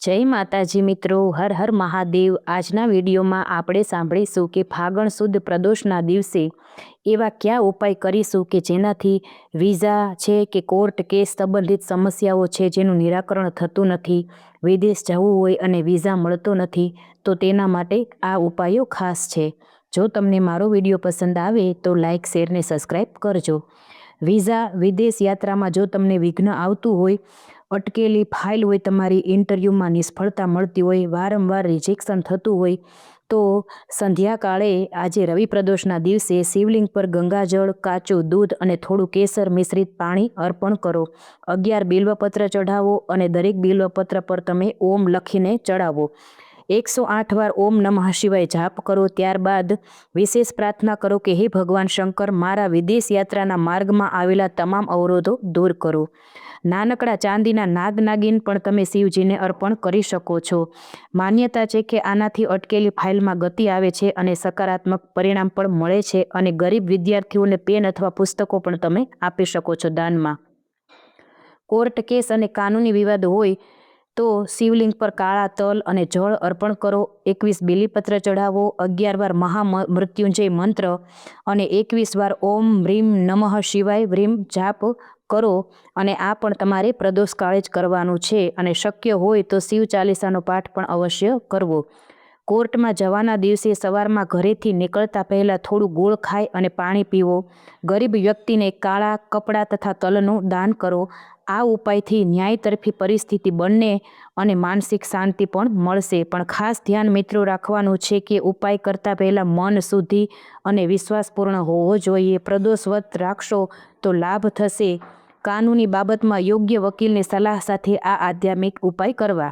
જય માતાજી મિત્રો, હર હર મહાદેવ। આજના વિડીયોમાં આપણે સાંભળીશું કે ફાગણ સુદ પ્રદોષના દિવસે એવા કયા ઉપાય કરીશું કે જેનાથી વિઝા છે કે કોર્ટ કેસ સંબંધિત સમસ્યાઓ છે જેનું નિરાકરણ થતું નથી, વિદેશ જવું હોય અને વિઝા મળતો નથી, તો તેના માટે આ ઉપાયો ખાસ છે। જો તમને મારો વિડીયો પસંદ આવે તો લાઇક શેર ને સબસ્ક્રાઈબ કરજો। વિઝા વિદેશ યાત્રામાં જો તમને વિઘ્ન આવતું હોય, અટકેલી ફાઇલ હોય, તમારી ઇન્ટરવ્યૂમાં નિષ્ફળતા મળતી હોય, વારંવાર રિજેક્શન થતું હોય, તો સંધ્યાકાળે આજે રવિ પ્રદોષના દિવસે શિવલિંગ પર ગંગાજળ, કાચું દૂધ અને થોડું કેસર મિશ્રિત પાણી અર્પણ કરો। 11 બિલ્વપત્ર ચઢાવો અને દરેક બિલ્વપત્ર પર તમે ઓમ લખીને ચડાવો। 108 વાર ઓમ નમઃ શિવાય જાપ કરો। ત્યારબાદ વિશેષ પ્રાર્થના કરો કે હે ભગવાન શંકર, મારા વિદેશ યાત્રાના માર્ગમાં આવેલા તમામ અવરોધો દૂર કરો। નાનકડા ચાંદીના નાગ નાગિન પણ તમે શિવજીને અર્પણ કરી શકો છો। માન્યતા છે કે આનાથી અટકેલી ફાઇલમાં ગતિ આવે છે અને સકારાત્મક પરિણામ પણ મળે છે, અને ગરીબ વિદ્યાર્થીઓને પેન અથવા પુસ્તકો પણ તમે આપી શકો છો દાનમાં। કોર્ટ કેસ અને કાનૂની વિવાદ હોય તો શિવલિંગ પર કાળા તલ અને જળ અર્પણ કરો। 21 બિલીપત્ર ચઢાવો। 11 વાર મહામૃત્યુંજય મંત્ર અને 21 વાર ઓમ હ્રીમ નમઃ શિવાય વ્રીમ જાપ કરો, અને આ પણ તમારે પ્રદોષ કાળે જ કરવાનું છે, અને શક્ય હોય તો શિવ ચાલીસાનો પાઠ પણ અવશ્ય કરવો। કોર્ટમાં જવાના દિવસે સવારમાં ઘરેથી નીકળતા પહેલાં થોડું ગોળ ખાય અને પાણી પીવો। ગરીબ વ્યક્તિને કાળા કપડાં તથા તલનું દાન કરો। આ ઉપાયથી ન્યાયતરફી પરિસ્થિતિ બંને અને માનસિક શાંતિ પણ મળશે। પણ ખાસ ધ્યાન મિત્રો રાખવાનું છે કે ઉપાય કરતાં પહેલાં મન શુદ્ધિ અને વિશ્વાસપૂર્ણ હોવો જોઈએ। પ્રદોષ વ્રત રાખશો તો લાભ થશે। કાનૂની બાબતમાં યોગ્ય વકીલની સલાહ સાથે આ આધ્યાત્મિક ઉપાય કરવા।